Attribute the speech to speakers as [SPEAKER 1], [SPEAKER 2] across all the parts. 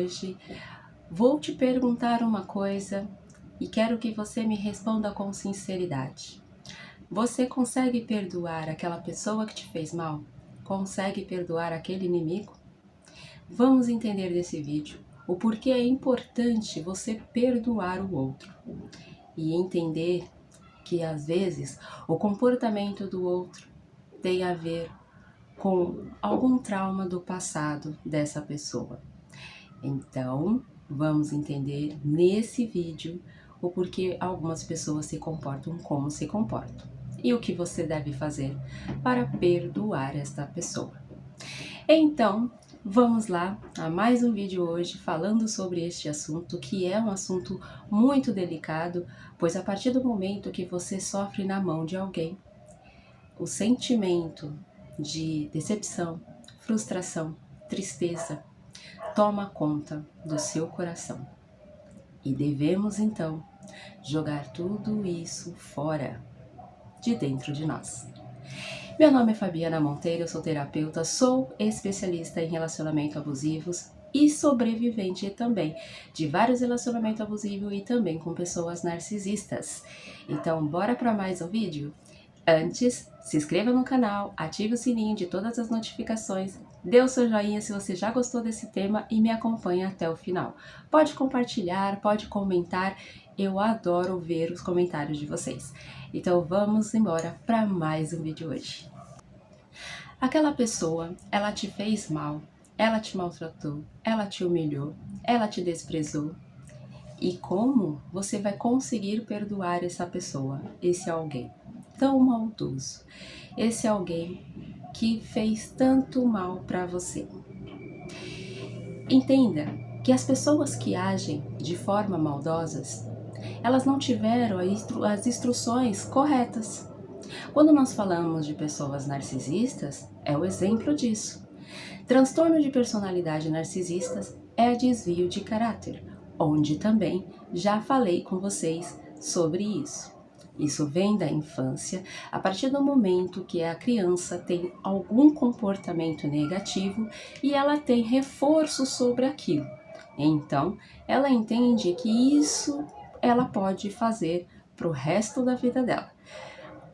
[SPEAKER 1] hoje vou te perguntar uma coisa e quero que você me responda com sinceridade. Você consegue perdoar aquela pessoa que te fez mal? Consegue perdoar aquele inimigo? Vamos entender nesse vídeo o porquê é importante você perdoar o outro e entender que às vezes o comportamento do outro tem a ver com algum trauma do passado dessa pessoa. Então, vamos entender nesse vídeo o porquê algumas pessoas se comportam como se comportam e o que você deve fazer para perdoar esta pessoa. Então, vamos lá a mais um vídeo hoje falando sobre este assunto, que é um assunto muito delicado, pois a partir do momento que você sofre na mão de alguém, o sentimento de decepção, frustração, tristeza toma conta do seu coração. E devemos então jogar tudo isso fora de dentro de nós. Meu nome é Fabiana Monteiro, eu sou terapeuta, sou especialista em relacionamentos abusivos e sobrevivente também de vários relacionamentos abusivos e também com pessoas narcisistas. Então, bora para mais um vídeo? Antes, se inscreva no canal, ative o sininho de todas as notificações, dê o seu joinha se você já gostou desse tema e me acompanhe até o final. Pode compartilhar, pode comentar, eu adoro ver os comentários de vocês. Então vamos embora para mais um vídeo hoje. Aquela pessoa, ela te fez mal, ela te maltratou, ela te humilhou, ela te desprezou. E como você vai conseguir perdoar essa pessoa, esse alguém tão maldoso, esse alguém que fez tanto mal para você? Entenda que as pessoas que agem de forma maldosas, elas não tiveram as instruções corretas. Quando nós falamos de pessoas narcisistas, é o exemplo disso. Transtorno de personalidade narcisistas é desvio de caráter, onde também já falei com vocês sobre isso. Isso vem da infância, a partir do momento que a criança tem algum comportamento negativo e ela tem reforço sobre aquilo. Então, ela entende que isso ela pode fazer para o resto da vida dela.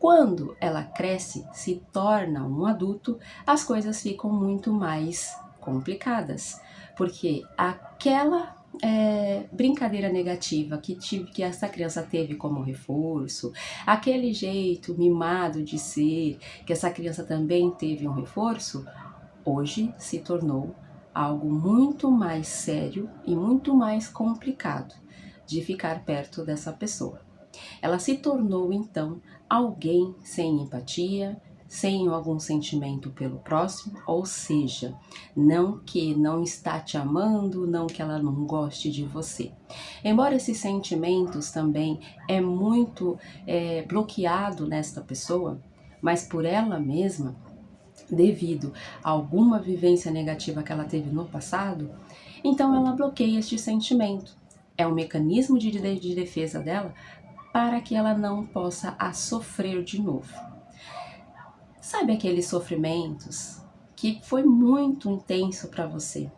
[SPEAKER 1] Quando ela cresce, se torna um adulto, as coisas ficam muito mais complicadas, porque aquela brincadeira negativa que essa criança teve como reforço, aquele jeito mimado de ser, que essa criança também teve um reforço, hoje se tornou algo muito mais sério e muito mais complicado de ficar perto dessa pessoa. Ela se tornou então alguém sem empatia, sem algum sentimento pelo próximo, ou seja, não que não está te amando, não que ela não goste de você. Embora esses sentimentos também é muito bloqueado nesta pessoa, mas por ela mesma, devido a alguma vivência negativa que ela teve no passado, então ela bloqueia este sentimento. É um mecanismo de defesa dela para que ela não possa sofrer de novo. Sabe aqueles sofrimentos que foi muito intenso para você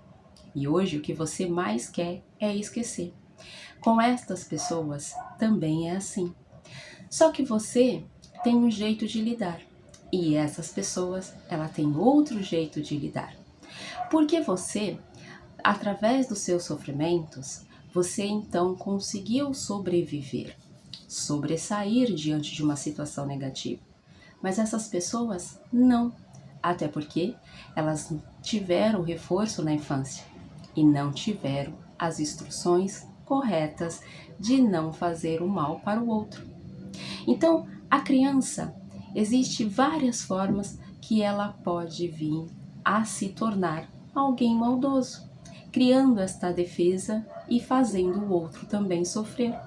[SPEAKER 1] e hoje o que você mais quer é esquecer? Com estas pessoas também é assim. Só que você tem um jeito de lidar e essas pessoas, ela tem outro jeito de lidar. Porque você, através dos seus sofrimentos, você então conseguiu sobreviver, sobressair diante de uma situação negativa. Mas essas pessoas não, até porque elas tiveram reforço na infância e não tiveram as instruções corretas de não fazer o mal para o outro. Então, a criança, existe várias formas que ela pode vir a se tornar alguém maldoso, criando esta defesa e fazendo o outro também sofrer,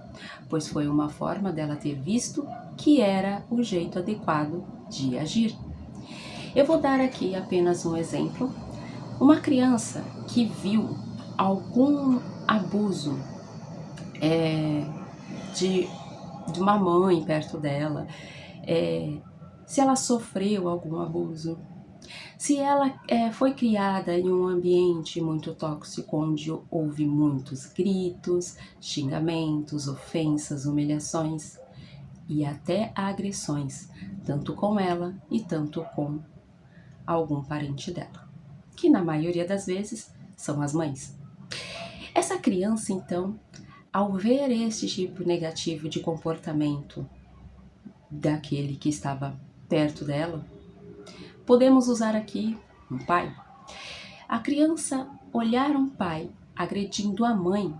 [SPEAKER 1] pois foi uma forma dela ter visto que era o jeito adequado de agir. Eu vou dar aqui apenas um exemplo. Uma criança que viu algum abuso de uma mãe perto dela, se ela sofreu algum abuso, Se ela foi criada em um ambiente muito tóxico, onde houve muitos gritos, xingamentos, ofensas, humilhações e até agressões, tanto com ela e tanto com algum parente dela, que na maioria das vezes são as mães. Essa criança, então, ao ver este tipo negativo de comportamento daquele que estava perto dela, podemos usar aqui um pai. A criança olhar um pai agredindo a mãe,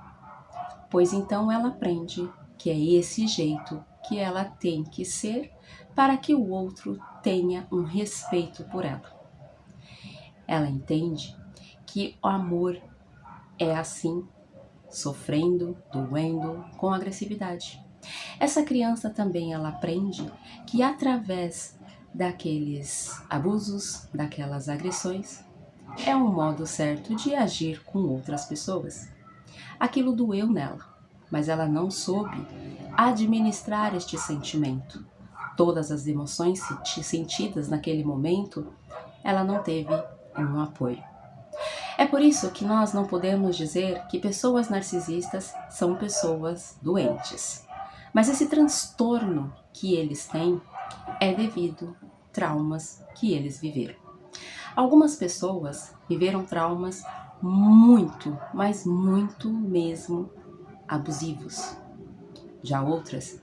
[SPEAKER 1] pois então ela aprende que é esse jeito que ela tem que ser para que o outro tenha um respeito por ela. Ela entende que o amor é assim, sofrendo, doendo, com agressividade. Essa criança também ela aprende que através daqueles abusos, daquelas agressões, é um modo certo de agir com outras pessoas. Aquilo doeu nela, mas ela não soube administrar este sentimento. Todas as emoções sentidas naquele momento, ela não teve um apoio. É por isso que nós não podemos dizer que pessoas narcisistas são pessoas doentes. Mas esse transtorno que eles têm é devido a traumas que eles viveram. Algumas pessoas viveram traumas muito, mas muito mesmo abusivos. Já outras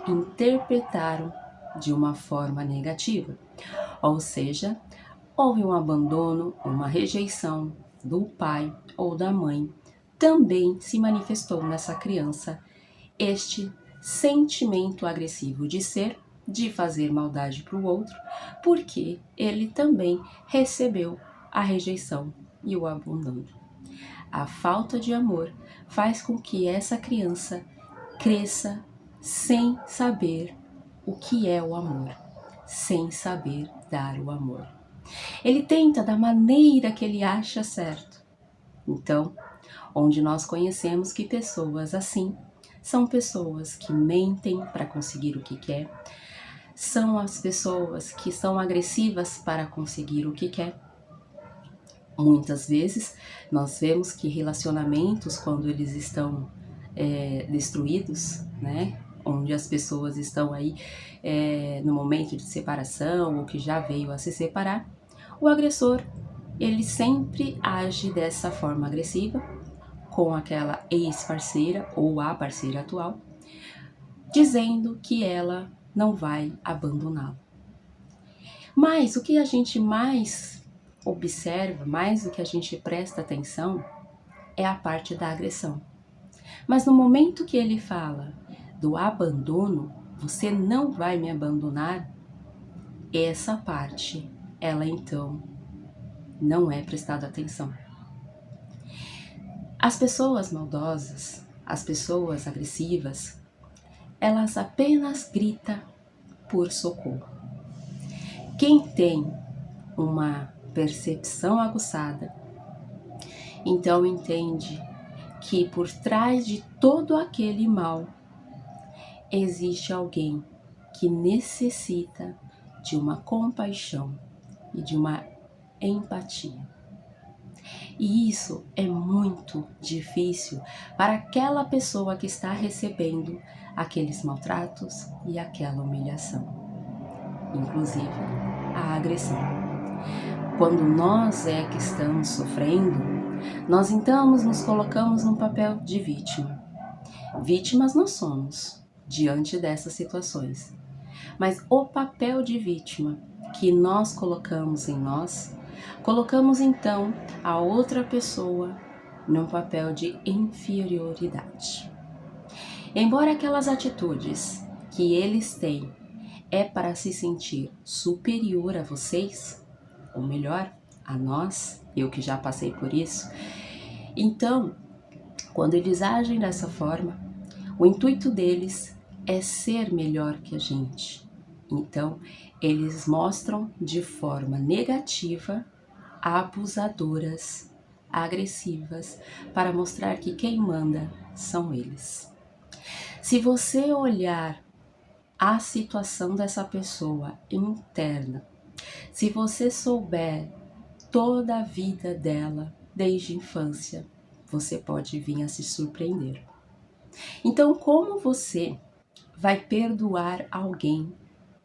[SPEAKER 1] interpretaram de uma forma negativa, ou seja, houve um abandono, uma rejeição do pai ou da mãe, também se manifestou nessa criança este sentimento agressivo de ser, de fazer maldade para o outro, porque ele também recebeu a rejeição e o abandono. A falta de amor faz com que essa criança cresça sem saber o que é o amor, sem saber dar o amor. Ele tenta da maneira que ele acha certo. Então, onde nós conhecemos que pessoas assim são pessoas que mentem para conseguir o que quer, são as pessoas que são agressivas para conseguir o que quer. Muitas vezes nós vemos que relacionamentos, quando eles estão destruídos, né, onde as pessoas estão aí no momento de separação ou que já veio a se separar, o agressor ele sempre age dessa forma agressiva com aquela ex-parceira ou a parceira atual, dizendo que ela não vai abandoná-lo. Mas o que a gente mais observa, mais o que a gente presta atenção, é a parte da agressão. Mas no momento que ele fala do abandono, você não vai me abandonar, essa parte, ela então não é prestada atenção. As pessoas maldosas, as pessoas agressivas, elas apenas gritam por socorro. Quem tem uma percepção aguçada, então entende que por trás de todo aquele mal existe alguém que necessita de uma compaixão e de uma empatia. E isso é muito difícil para aquela pessoa que está recebendo aqueles maltratos e aquela humilhação, inclusive a agressão. Quando nós que estamos sofrendo, nós então nos colocamos num papel de vítima. Vítimas nós somos diante dessas situações, mas o papel de vítima que nós colocamos em nós, colocamos então a outra pessoa num papel de inferioridade. Embora aquelas atitudes que eles têm é para se sentir superior a vocês, ou melhor, a nós, eu que já passei por isso, então, quando eles agem dessa forma, o intuito deles é ser melhor que a gente. Então, eles mostram de forma negativa, abusadoras, agressivas, para mostrar que quem manda são eles. Se você olhar a situação dessa pessoa interna, Se você souber toda a vida dela desde a infância, você pode vir a se surpreender. Então, como você vai perdoar alguém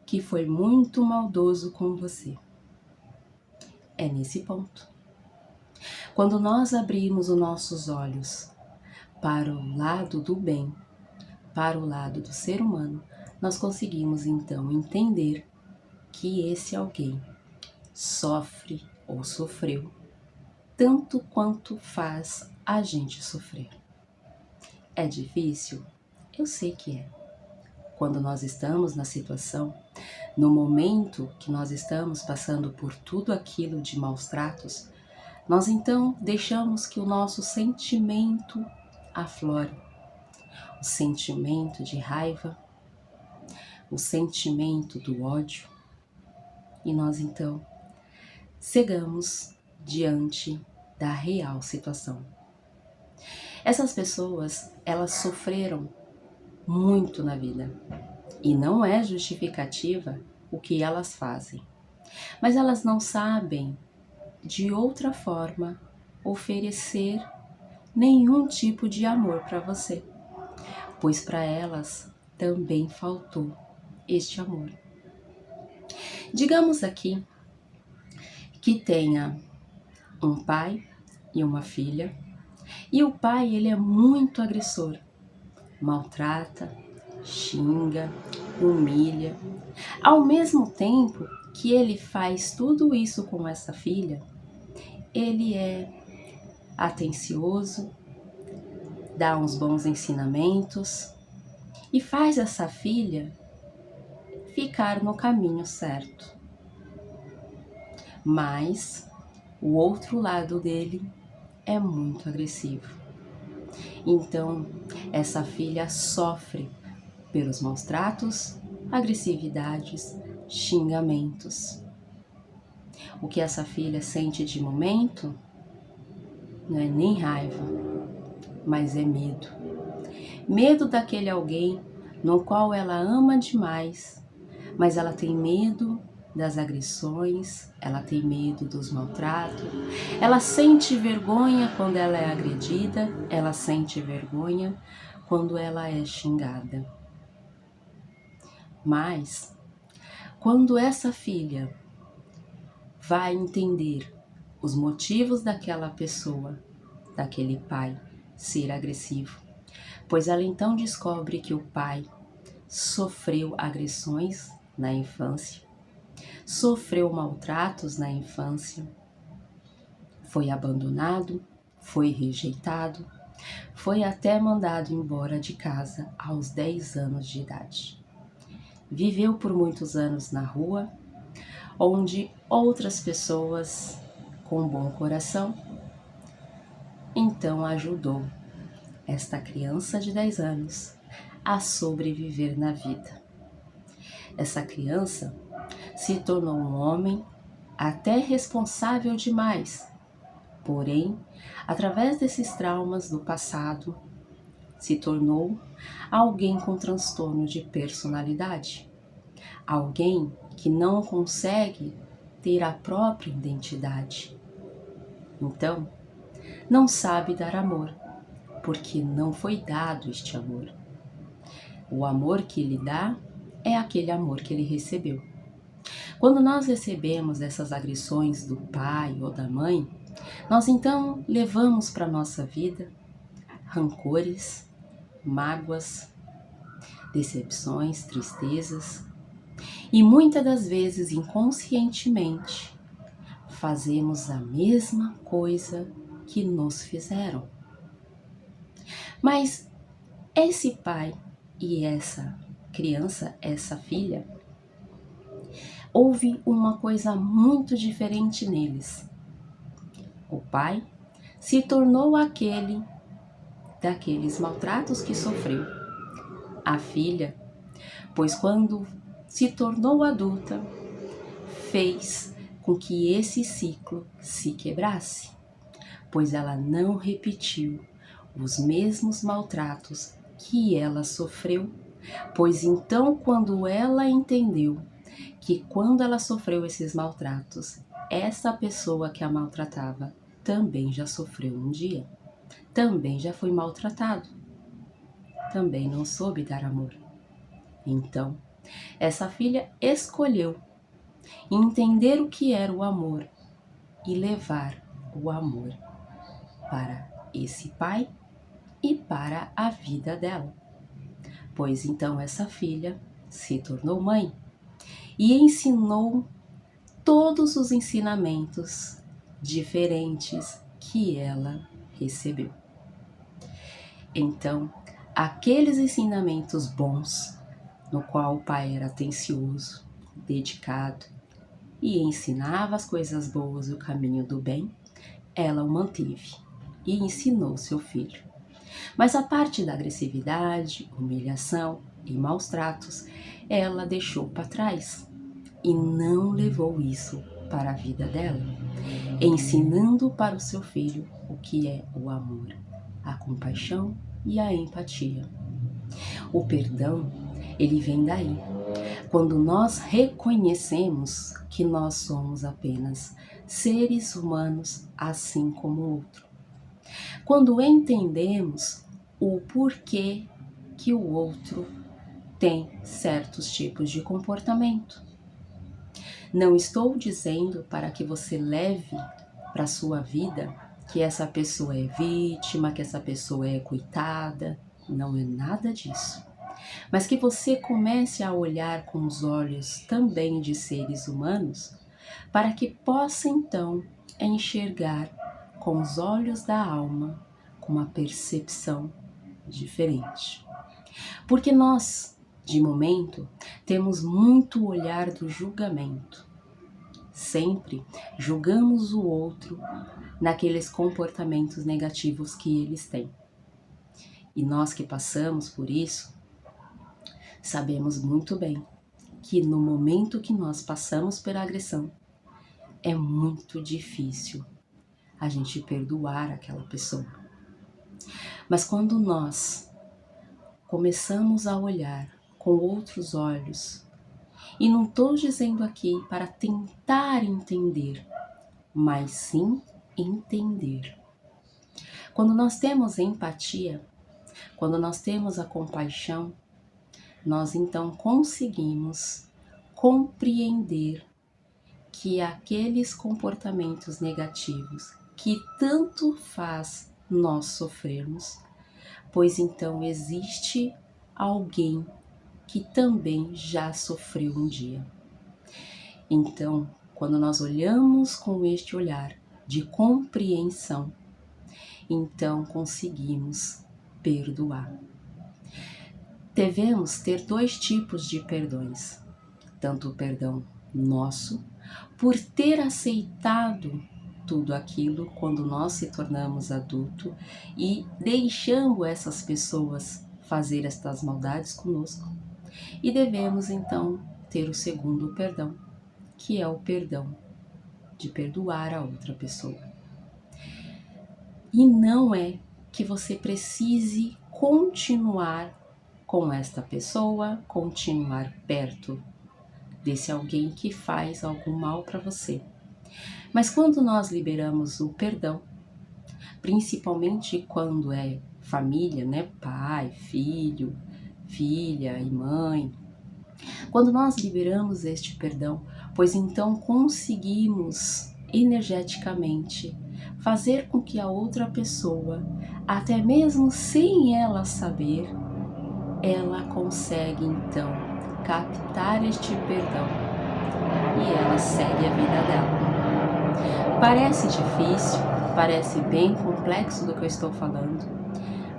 [SPEAKER 1] que foi muito maldoso com você? É nesse ponto. Quando nós abrimos os nossos olhos para o lado do bem, para o lado do ser humano, nós conseguimos então entender que esse alguém sofre ou sofreu tanto quanto faz a gente sofrer. É difícil? Eu sei que é. Quando nós estamos na situação, no momento que nós estamos passando por tudo aquilo de maus tratos, nós então deixamos que o nosso sentimento aflore. O sentimento de raiva, o sentimento do ódio, e nós então cegamos diante da real situação. Essas pessoas, elas sofreram muito na vida e não é justificativa o que elas fazem, mas elas não sabem de outra forma oferecer nenhum tipo de amor para você, pois para elas também faltou este amor. Digamos aqui que tenha um pai e uma filha, e o pai ele é muito agressor, maltrata, xinga, humilha. Ao mesmo tempo que ele faz tudo isso com essa filha, ele é atencioso, dá uns bons ensinamentos e faz essa filha ficar no caminho certo. Mas o outro lado dele é muito agressivo. Então, essa filha sofre pelos maus tratos, agressividades, xingamentos. O que essa filha sente de momento não é nem raiva, mas é medo. Medo daquele alguém no qual ela ama demais, mas ela tem medo das agressões, ela tem medo dos maltratos, ela sente vergonha quando ela é agredida, ela sente vergonha quando ela é xingada. Mas, quando essa filha vai entender os motivos daquela pessoa, daquele pai ser agressivo, pois ela então descobre que o pai sofreu agressões na infância, sofreu maltratos na infância, foi abandonado, foi rejeitado, foi até mandado embora de casa aos 10 anos de idade. Viveu por muitos anos na rua, onde outras pessoas com bom coração então ajudou esta criança de 10 anos a sobreviver na vida. Essa criança se tornou um homem até responsável demais, porém, através desses traumas do passado, se tornou alguém com transtorno de personalidade, alguém que não consegue ter a própria identidade. Então, não sabe dar amor, porque não foi dado este amor. O amor que ele dá é aquele amor que ele recebeu. Quando nós recebemos essas agressões do pai ou da mãe, nós então levamos para a nossa vida rancores, mágoas, decepções, tristezas e muitas das vezes inconscientemente fazemos a mesma coisa que nos fizeram. Mas esse pai e essa criança, essa filha, houve uma coisa muito diferente neles. O pai se tornou aquele daqueles maltratos que sofreu. A filha, pois quando se tornou adulta, fez com que esse ciclo se quebrasse, pois ela não repetiu os mesmos maltratos que ela sofreu, pois então quando ela entendeu que quando ela sofreu esses maltratos, essa pessoa que a maltratava também já sofreu um dia, também já foi maltratado, também não soube dar amor. Então, essa filha escolheu entender o que era o amor e levar o amor para esse pai e para a vida dela. Pois então essa filha se tornou mãe e ensinou todos os ensinamentos diferentes que ela recebeu. Então, aqueles ensinamentos bons, no qual o pai era atencioso, dedicado e ensinava as coisas boas e o caminho do bem, ela o manteve e ensinou seu filho. Mas a parte da agressividade, humilhação e maus tratos, ela deixou para trás e não levou isso para a vida dela, ensinando para o seu filho o que é o amor, a compaixão e a empatia. O perdão, ele vem daí, quando nós reconhecemos que nós somos apenas seres humanos assim como o outro. Quando entendemos o porquê que o outro tem certos tipos de comportamento. Não estou dizendo para que você leve para a sua vida que essa pessoa é vítima, que essa pessoa é coitada. Não é nada disso. Mas que você comece a olhar com os olhos também de seres humanos, para que possa então enxergar com os olhos da alma, com uma percepção diferente. Porque nós, de momento, temos muito olhar do julgamento. Sempre julgamos o outro naqueles comportamentos negativos que eles têm. E nós que passamos por isso, sabemos muito bem que no momento que nós passamos pela agressão, é muito difícil a gente perdoar aquela pessoa. Mas quando nós começamos a olhar com outros olhos, e não estou dizendo aqui para tentar entender, mas sim entender. Quando nós temos empatia, quando nós temos a compaixão, nós então conseguimos compreender que aqueles comportamentos negativos que tanto faz nós sofrermos, pois então existe alguém que também já sofreu um dia. Então, quando nós olhamos com este olhar de compreensão, então conseguimos perdoar. Devemos ter dois tipos de perdões, tanto o perdão nosso, por ter aceitado tudo aquilo quando nós se tornamos adulto e deixando essas pessoas fazer estas maldades conosco. E devemos então ter o segundo perdão, que é o perdão de perdoar a outra pessoa. E não é que você precise continuar com esta pessoa, continuar perto desse alguém que faz algum mal para você. Mas quando nós liberamos o perdão, principalmente quando é família, né? Pai, filho, filha e mãe, quando nós liberamos este perdão, pois então conseguimos energeticamente fazer com que a outra pessoa, até mesmo sem ela saber, ela consegue então captar este perdão e ela segue a vida dela. Parece difícil, parece bem complexo do que eu estou falando,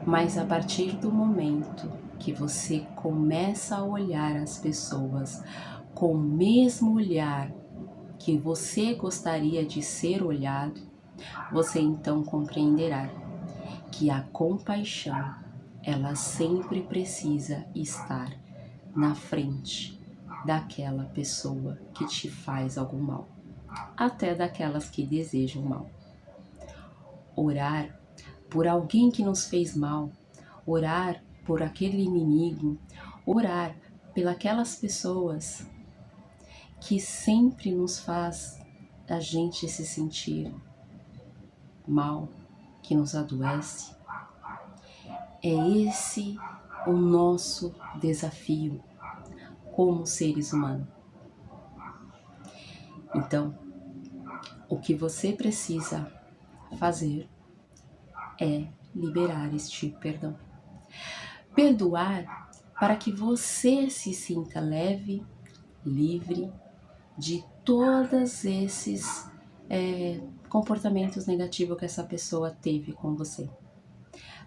[SPEAKER 1] mas a partir do momento que você começa a olhar as pessoas com o mesmo olhar que você gostaria de ser olhado, você então compreenderá que a compaixão, ela sempre precisa estar na frente daquela pessoa que te faz algum mal, até daquelas que desejam mal. Orar por alguém que nos fez mal, orar por aquele inimigo, orar pelas pessoas que sempre nos faz a gente se sentir mal, que nos adoece. É esse o nosso desafio como seres humanos. Então, o que você precisa fazer é liberar este perdão. Perdoar para que você se sinta leve, livre de todos esses comportamentos negativos que essa pessoa teve com você.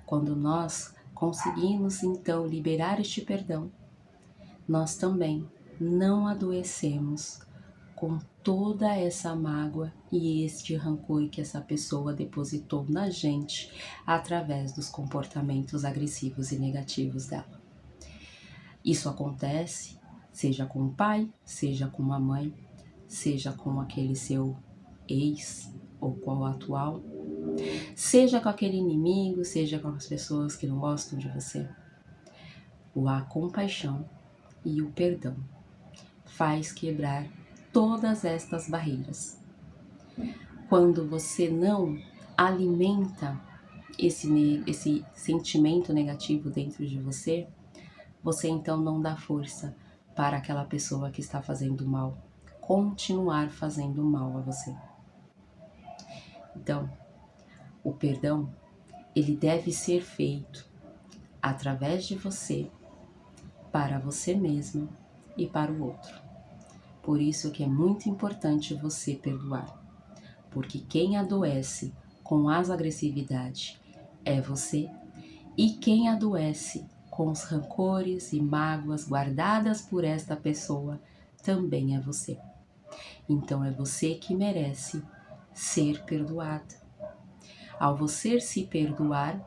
[SPEAKER 1] Quando nós conseguimos então liberar este perdão, nós também não adoecemos com toda essa mágoa e este rancor que essa pessoa depositou na gente através dos comportamentos agressivos e negativos dela. Isso acontece seja com o pai, seja com a mãe, seja com aquele seu ex ou com o atual, seja com aquele inimigo, seja com as pessoas que não gostam de você. A compaixão e o perdão faz quebrar todas estas barreiras. Quando você não alimenta esse sentimento negativo dentro de você, você então não dá força para aquela pessoa que está fazendo mal continuar fazendo mal a você. Então, o perdão, ele deve ser feito através de você, para você mesmo e para o outro. Por isso que é muito importante você perdoar, porque quem adoece com as agressividades é você, e quem adoece com os rancores e mágoas guardadas por esta pessoa também é você. Então é você que merece ser perdoado. Ao você se perdoar,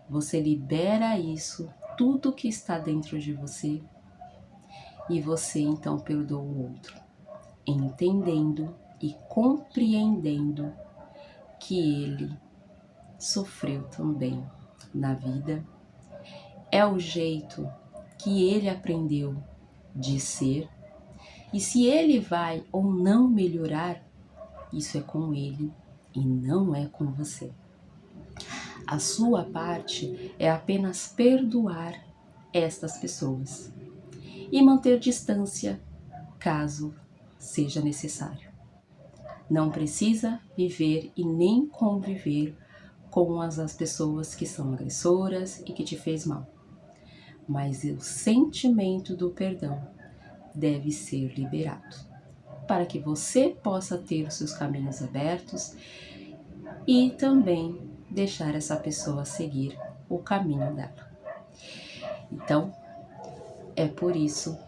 [SPEAKER 1] você libera isso, tudo que está dentro de você, e você então perdoa o outro, entendendo e compreendendo que ele sofreu também na vida. É o jeito que ele aprendeu de ser, e se ele vai ou não melhorar, isso é com ele e não é com você. A sua parte é apenas perdoar estas pessoas e manter distância caso seja necessário. Não precisa viver e nem conviver com as pessoas que são agressoras e que te fez mal. Mas o sentimento do perdão deve ser liberado, para que você possa ter os seus caminhos abertos e também deixar essa pessoa seguir o caminho dela. Então, é por isso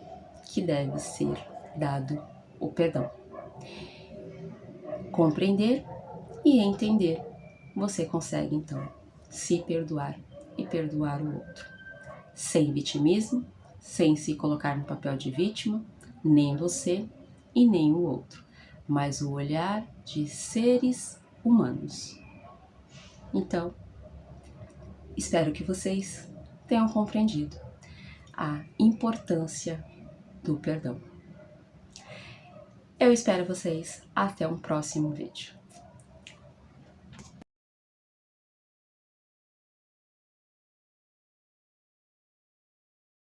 [SPEAKER 1] que deve ser dado o perdão. Compreender e entender, você consegue então se perdoar e perdoar o outro, sem vitimismo, sem se colocar no papel de vítima, nem você e nem o outro, mas o olhar de seres humanos. Então, espero que vocês tenham compreendido a importância do perdão. Eu espero vocês até um próximo vídeo.